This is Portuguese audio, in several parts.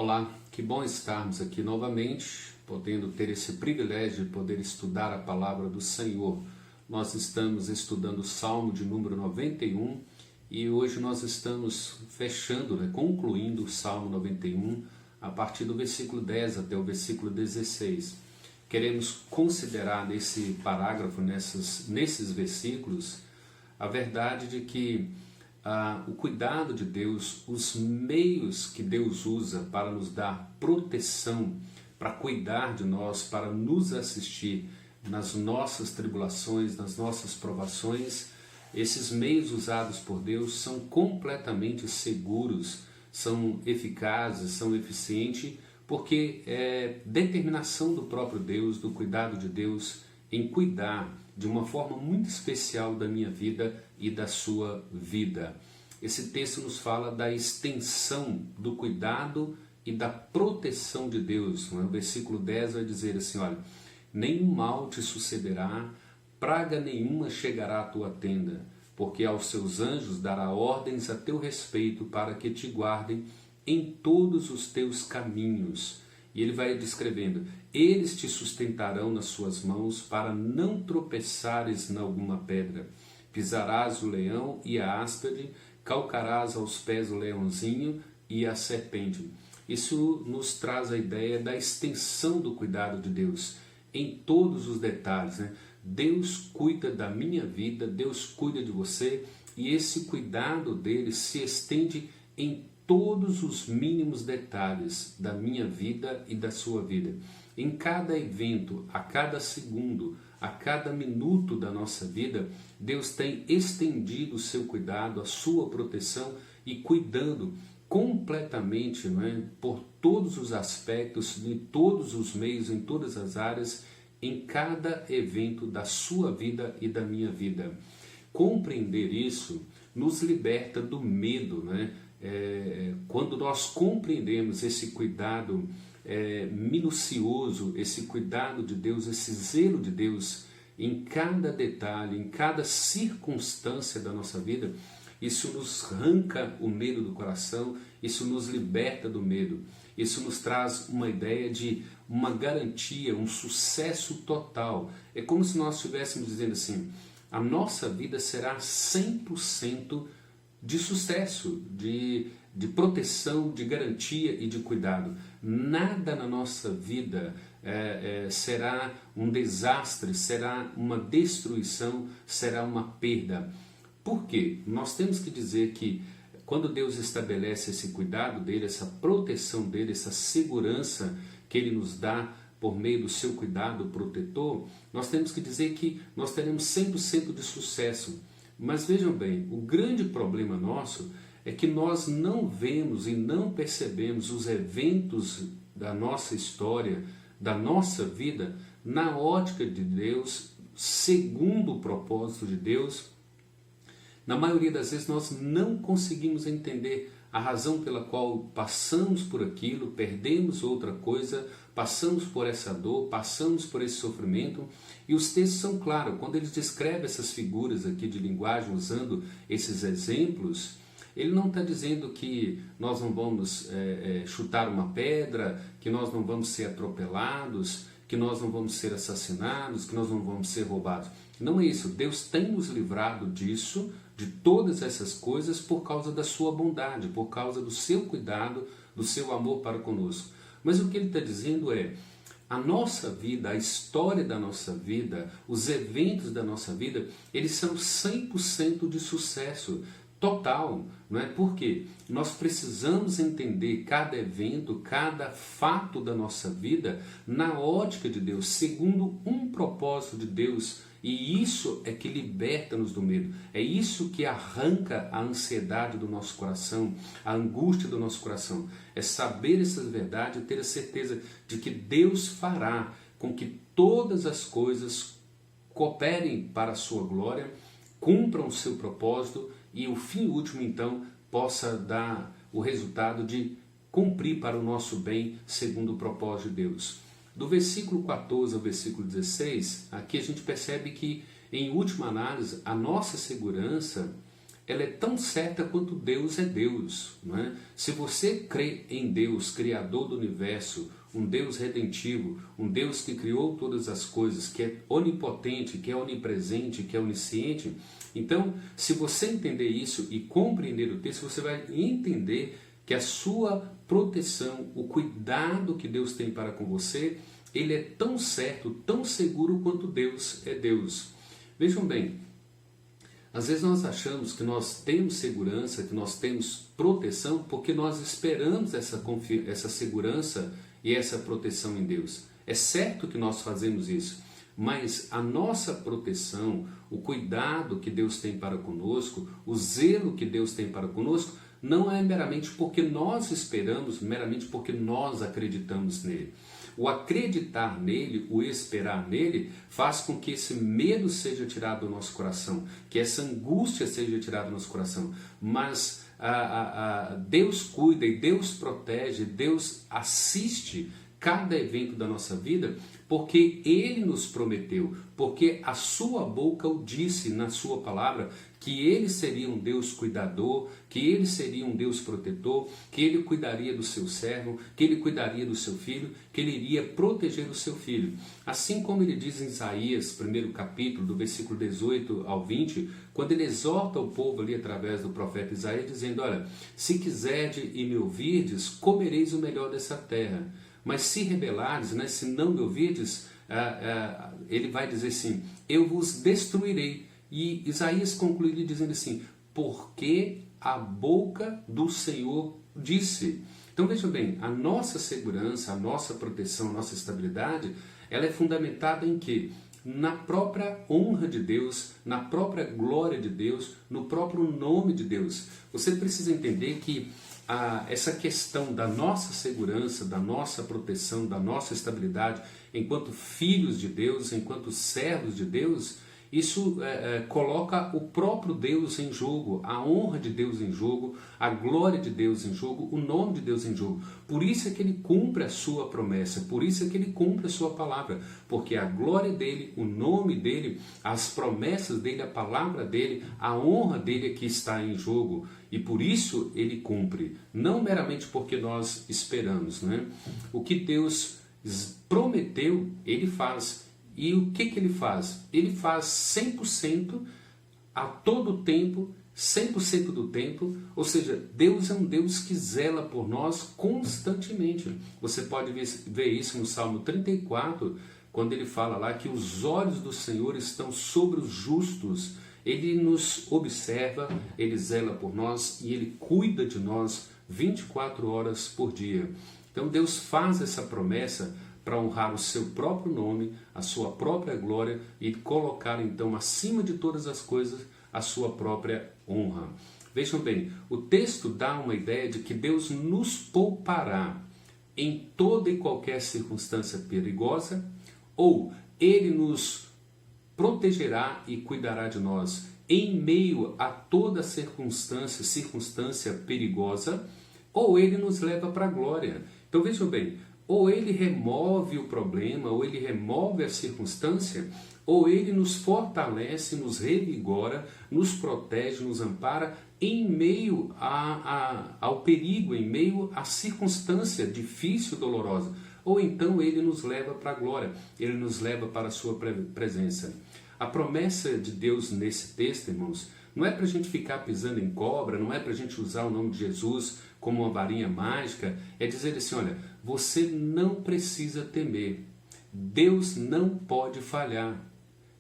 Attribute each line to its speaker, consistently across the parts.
Speaker 1: Olá, que bom estarmos aqui novamente, podendo ter esse privilégio de poder estudar a palavra do Senhor. Nós estamos estudando o Salmo de número 91 e hoje nós estamos fechando, concluindo o Salmo 91 a partir do versículo 10 até o versículo 16. Queremos considerar nesse parágrafo, nesses versículos, a verdade de que o cuidado de Deus, os meios que Deus usa para nos dar proteção, para cuidar de nós, para nos assistir nas nossas tribulações, nas nossas provações, esses meios usados por Deus são completamente seguros, são eficazes, são eficientes, porque é determinação do próprio Deus, do cuidado de Deus em cuidar de uma forma muito especial da minha vida e da sua vida. Esse texto nos fala da extensão do cuidado e da proteção de Deus. O versículo 10 vai dizer assim, olha, nenhum mal te sucederá, praga nenhuma chegará à tua tenda, porque aos seus anjos dará ordens a teu respeito para que te guardem em todos os teus caminhos. E ele vai descrevendo, eles te sustentarão nas suas mãos para não tropeçares em alguma pedra. Pisarás o leão e a áspide, calcarás aos pés o leãozinho e a serpente. Isso nos traz a ideia da extensão do cuidado de Deus, em todos os detalhes. Deus cuida da minha vida, Deus cuida de você, e esse cuidado dele se estende em todos os mínimos detalhes da minha vida e da sua vida. Em cada evento, a cada segundo, a cada minuto da nossa vida, Deus tem estendido o seu cuidado, a sua proteção e cuidando completamente, por todos os aspectos, em todos os meios, em todas as áreas, em cada evento da sua vida e da minha vida. Compreender isso nos liberta do medo, quando nós compreendemos esse cuidado minucioso, esse cuidado de Deus, esse zelo de Deus em cada detalhe, em cada circunstância da nossa vida, isso nos arranca o medo do coração, isso nos liberta do medo, isso nos traz uma ideia de uma garantia, um sucesso total. É como se nós estivéssemos dizendo assim, a nossa vida será 100% de sucesso, de proteção, de garantia e de cuidado. Nada na nossa vida será um desastre, será uma destruição, será uma perda. Por quê? Nós temos que dizer que quando Deus estabelece esse cuidado dele, essa proteção dele, essa segurança que ele nos dá por meio do seu cuidado protetor, nós temos que dizer que nós teremos 100% de sucesso. Mas vejam bem, o grande problema nosso é que nós não vemos e não percebemos os eventos da nossa história, da nossa vida, na ótica de Deus, segundo o propósito de Deus. Na maioria das vezes nós não conseguimos entender a razão pela qual passamos por aquilo, perdemos outra coisa, passamos por essa dor, passamos por esse sofrimento, e os textos são claros, quando ele descreve essas figuras aqui de linguagem, usando esses exemplos, ele não está dizendo que nós não vamos chutar uma pedra, que nós não vamos ser atropelados, que nós não vamos ser assassinados, que nós não vamos ser roubados. Não é isso, Deus tem nos livrado disso, de todas essas coisas, por causa da sua bondade, por causa do seu cuidado, do seu amor para conosco. Mas o que ele está dizendo é, a nossa vida, a história da nossa vida, os eventos da nossa vida, eles são 100% de sucesso total, não é? Porque nós precisamos entender cada evento, cada fato da nossa vida na ótica de Deus, segundo um propósito de Deus. E isso é que liberta-nos do medo, é isso que arranca a ansiedade do nosso coração, a angústia do nosso coração, é saber essas verdades e ter a certeza de que Deus fará com que todas as coisas cooperem para a sua glória, cumpram o seu propósito e o fim último então possa dar o resultado de cumprir para o nosso bem segundo o propósito de Deus. Do versículo 14 ao versículo 16, aqui a gente percebe que, em última análise, a nossa segurança ela é tão certa quanto Deus é Deus. Não é? Se você crê em Deus, Criador do universo, um Deus redentivo, um Deus que criou todas as coisas, que é onipotente, que é onipresente, que é onisciente, então, se você entender isso e compreender o texto, você vai entender que a sua proteção, o cuidado que Deus tem para com você, ele é tão certo, tão seguro quanto Deus é Deus. Vejam bem, às vezes nós achamos que nós temos segurança, que nós temos proteção, porque nós esperamos essa segurança e essa proteção em Deus. É certo que nós fazemos isso, mas a nossa proteção, o cuidado que Deus tem para conosco, o zelo que Deus tem para conosco, não é meramente porque nós esperamos, meramente porque nós acreditamos nele. O acreditar nele, o esperar nele, faz com que esse medo seja tirado do nosso coração, que essa angústia seja tirada do nosso coração. Mas Deus cuida e Deus protege, Deus assiste cada evento da nossa vida, porque Ele nos prometeu, porque a sua boca o disse na sua palavra, que Ele seria um Deus cuidador, que Ele seria um Deus protetor, que Ele cuidaria do seu servo, que Ele cuidaria do seu filho, que Ele iria proteger o seu filho. Assim como Ele diz em Isaías, primeiro capítulo, do versículo 18 ao 20, quando Ele exorta o povo ali através do profeta Isaías, dizendo, olha, se quiserdes e me ouvirdes, comereis o melhor dessa terra. Mas se rebelardes, né, se não me ouvirdes, ele vai dizer assim, eu vos destruirei. E Isaías conclui dizendo assim, porque a boca do Senhor disse. Então vejam bem, a nossa segurança, a nossa proteção, a nossa estabilidade, ela é fundamentada em quê? Na própria honra de Deus, na própria glória de Deus, no próprio nome de Deus. Você precisa entender que essa questão da nossa segurança, da nossa proteção, da nossa estabilidade, enquanto filhos de Deus, enquanto servos de Deus, isso coloca o próprio Deus em jogo, a honra de Deus em jogo, a glória de Deus em jogo, o nome de Deus em jogo. Por isso é que Ele cumpre a sua promessa, por isso é que Ele cumpre a sua palavra, porque a glória dEle, o nome dEle, as promessas dEle, a palavra dEle, a honra dEle é que está em jogo. E por isso Ele cumpre, não meramente porque nós esperamos, né? O que Deus prometeu, Ele faz. E o que Ele faz? Ele faz 100% a todo tempo, 100% do tempo, ou seja, Deus é um Deus que zela por nós constantemente. Você pode ver isso no Salmo 34, quando ele fala lá que os olhos do Senhor estão sobre os justos. Ele nos observa, Ele zela por nós e Ele cuida de nós 24 horas por dia. Então Deus faz essa promessa para honrar o seu próprio nome, a sua própria glória e colocar então acima de todas as coisas a sua própria honra. Vejam bem, o texto dá uma ideia de que Deus nos poupará em toda e qualquer circunstância perigosa, ou Ele nos protegerá e cuidará de nós em meio a toda circunstância perigosa, ou Ele nos leva para a glória. Então vejam bem, ou Ele remove o problema, ou Ele remove a circunstância, ou Ele nos fortalece, nos revigora, nos protege, nos ampara em meio ao perigo, em meio à circunstância difícil, dolorosa. Ou então Ele nos leva para a glória, Ele nos leva para a sua presença. A promessa de Deus nesse texto, irmãos, não é para a gente ficar pisando em cobra, não é para a gente usar o nome de Jesus como uma varinha mágica, é dizer assim, olha, você não precisa temer, Deus não pode falhar.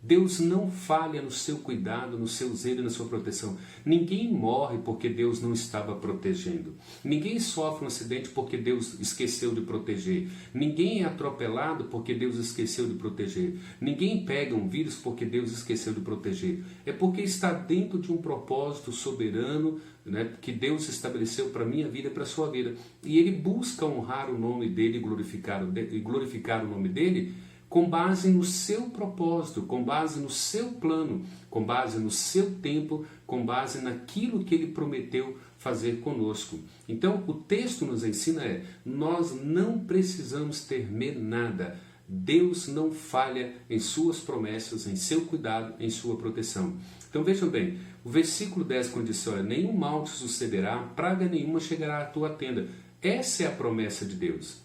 Speaker 1: Deus não falha no seu cuidado, no seu zelo e na sua proteção. Ninguém morre porque Deus não estava protegendo. Ninguém sofre um acidente porque Deus esqueceu de proteger. Ninguém é atropelado porque Deus esqueceu de proteger. Ninguém pega um vírus porque Deus esqueceu de proteger. É porque está dentro de um propósito soberano, né, que Deus estabeleceu para a minha vida e para a sua vida. E Ele busca honrar o nome dEle e glorificar o nome dEle com base no seu propósito, com base no seu plano, com base no seu tempo, com base naquilo que Ele prometeu fazer conosco. Então, o texto nos ensina nós não precisamos temer nada. Deus não falha em suas promessas, em seu cuidado, em sua proteção. Então vejam bem, o versículo 10 quando diz, olha, nenhum mal te sucederá, praga nenhuma chegará à tua tenda. Essa é a promessa de Deus,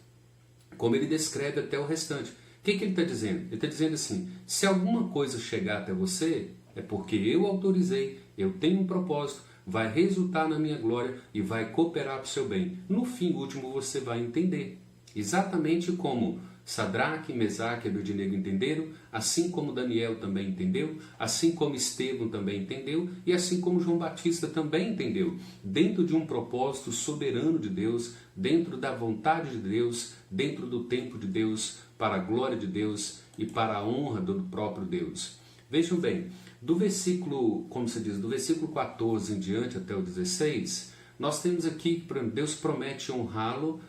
Speaker 1: como ele descreve até o restante. O que ele está dizendo? Ele está dizendo assim, se alguma coisa chegar até você, é porque eu autorizei, eu tenho um propósito, vai resultar na minha glória e vai cooperar para o seu bem. No fim último você vai entender, exatamente como Sadraque, Mesaque e Abednego entenderam, assim como Daniel também entendeu, assim como Estevão também entendeu e assim como João Batista também entendeu, dentro de um propósito soberano de Deus, dentro da vontade de Deus, dentro do tempo de Deus, para a glória de Deus e para a honra do próprio Deus. Vejam bem, do versículo, como se diz, do versículo 14 em diante até o 16, nós temos aqui que Deus promete honrá-lo,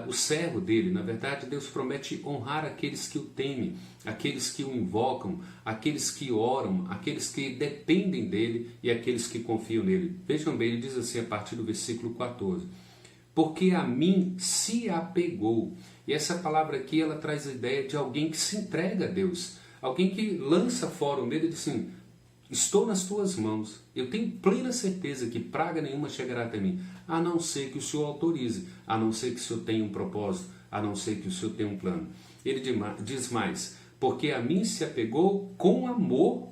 Speaker 1: o servo dele. Na verdade, Deus promete honrar aqueles que o temem, aqueles que o invocam, aqueles que oram, aqueles que dependem dele e aqueles que confiam nele. Vejam bem, ele diz assim a partir do versículo 14, porque a mim se apegou. E essa palavra aqui, ela traz a ideia de alguém que se entrega a Deus, alguém que lança fora o medo e diz assim, estou nas tuas mãos, eu tenho plena certeza que praga nenhuma chegará até mim, a não ser que o Senhor autorize, a não ser que o Senhor tenha um propósito, a não ser que o Senhor tenha um plano. Ele diz mais, porque a mim se apegou com amor,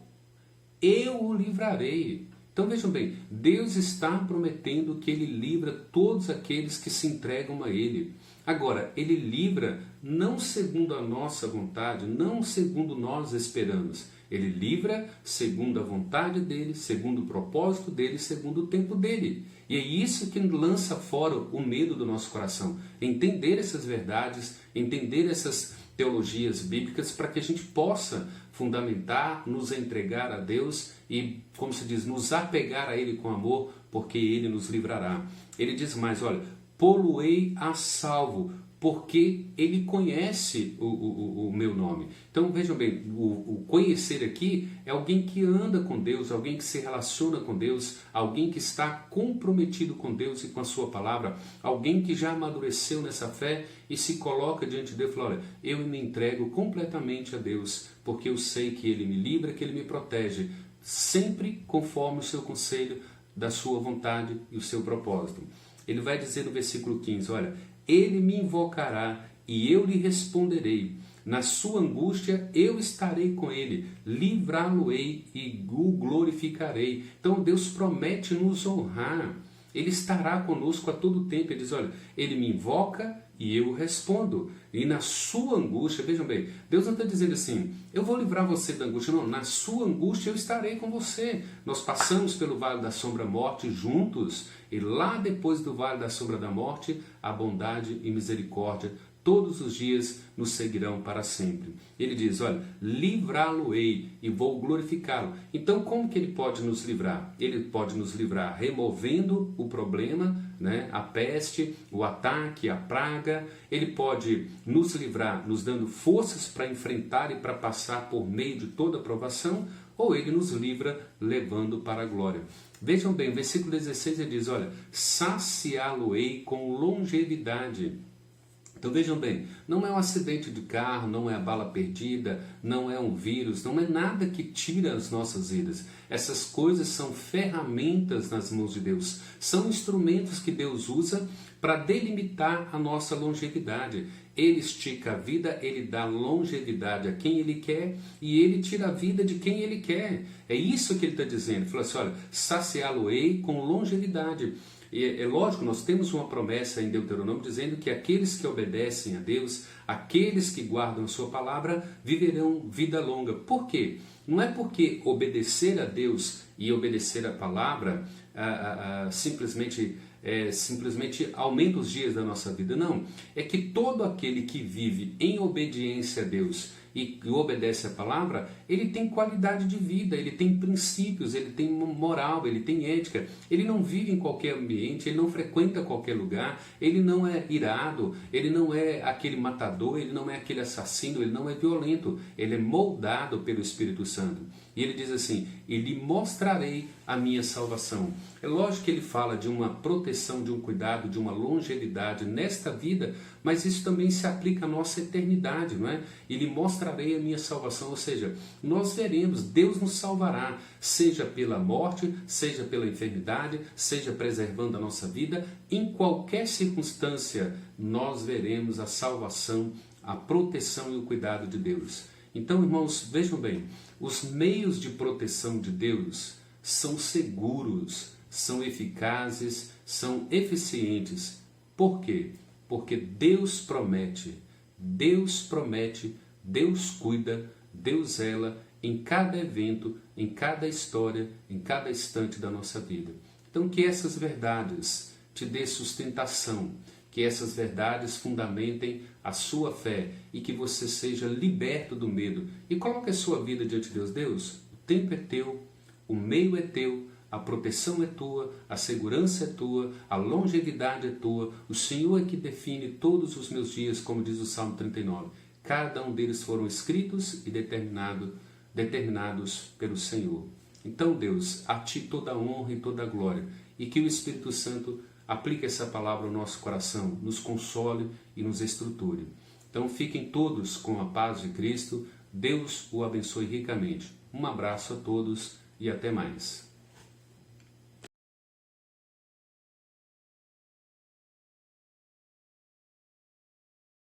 Speaker 1: eu o livrarei. Então vejam bem, Deus está prometendo que Ele livra todos aqueles que se entregam a Ele. Agora, Ele livra não segundo a nossa vontade, não segundo nós esperamos. Ele livra segundo a vontade dEle, segundo o propósito dEle, segundo o tempo dEle. E é isso que lança fora o medo do nosso coração. Entender essas verdades, entender essas teologias bíblicas para que a gente possa fundamentar, nos entregar a Deus e, como se diz, nos apegar a Ele com amor, porque Ele nos livrará. Ele diz mais, olha, pô-lo-ei a salvo, porque Ele conhece o meu nome. Então vejam bem, o conhecer aqui é alguém que anda com Deus, alguém que se relaciona com Deus, alguém que está comprometido com Deus e com a sua palavra, alguém que já amadureceu nessa fé e se coloca diante de Deus e fala, olha, eu me entrego completamente a Deus, porque eu sei que Ele me livra, que Ele me protege, sempre conforme o seu conselho, da sua vontade e o seu propósito. Ele vai dizer no versículo 15, olha, Ele me invocará e eu lhe responderei. Na sua angústia eu estarei com ele, livrá-lo-ei e o glorificarei. Então Deus promete nos honrar. Ele estará conosco a todo tempo. Ele diz, olha, Ele me invoca e eu respondo. E na sua angústia, vejam bem, Deus não está dizendo assim, eu vou livrar você da angústia. Não, na sua angústia eu estarei com você. Nós passamos pelo vale da sombra da morte juntos. E lá depois do vale da sombra da morte, a bondade e misericórdia todos os dias nos seguirão para sempre. Ele diz, olha, livrá-lo-ei e vou glorificá-lo. Então como que Ele pode nos livrar? Ele pode nos livrar removendo o problema, né? A peste, o ataque, a praga. Ele pode nos livrar, nos dando forças para enfrentar e para passar por meio de toda provação, ou Ele nos livra levando para a glória. Vejam bem, o versículo 16 ele diz, olha, saciá-lo-ei com longevidade. Então vejam bem, não é um acidente de carro, não é a bala perdida, não é um vírus, não é nada que tira as nossas vidas. Essas coisas são ferramentas nas mãos de Deus, são instrumentos que Deus usa para delimitar a nossa longevidade. Ele estica a vida, Ele dá longevidade a quem Ele quer e Ele tira a vida de quem Ele quer. É isso que Ele está dizendo. Ele falou assim, olha, saciá-lo-ei com longevidade. E é lógico, nós temos uma promessa em Deuteronômio dizendo que aqueles que obedecem a Deus, aqueles que guardam a sua palavra, viverão vida longa. Por quê? Não é porque obedecer a Deus e obedecer a palavra simplesmente aumenta os dias da nossa vida. Não, é que todo aquele que vive em obediência a Deus e obedece a palavra, ele tem qualidade de vida, ele tem princípios, ele tem moral, ele tem ética. Ele não vive em qualquer ambiente, ele não frequenta qualquer lugar, ele não é irado, ele não é aquele matador, ele não é aquele assassino, ele não é violento, ele é moldado pelo Espírito Santo. E ele diz assim: e lhe mostrarei a minha salvação. É lógico que ele fala de uma proteção, de um cuidado, de uma longevidade nesta vida, mas isso também se aplica à nossa eternidade, não é? E lhe mostrarei a minha salvação, ou seja, nós veremos, Deus nos salvará, seja pela morte, seja pela enfermidade, seja preservando a nossa vida, em qualquer circunstância nós veremos a salvação, a proteção e o cuidado de Deus. Então, irmãos, vejam bem, os meios de proteção de Deus são seguros, são eficazes, são eficientes. Por quê? Porque Deus promete, Deus cuida, Deus zela em cada evento, em cada história, em cada instante da nossa vida. Então, que essas verdades te dê sustentação, que essas verdades fundamentem a sua fé e que você seja liberto do medo. E coloque a sua vida diante de Deus. Deus, o tempo é teu, o meio é teu, a proteção é tua, a segurança é tua, a longevidade é tua. O Senhor é que define todos os meus dias, como diz o Salmo 39. Cada um deles foram escritos e determinados pelo Senhor. Então, Deus, a Ti toda a honra e toda a glória. E que o Espírito Santo aplique essa palavra ao nosso coração, nos console e nos estruture. Então fiquem todos com a paz de Cristo. Deus o abençoe ricamente. Um abraço a todos e até mais.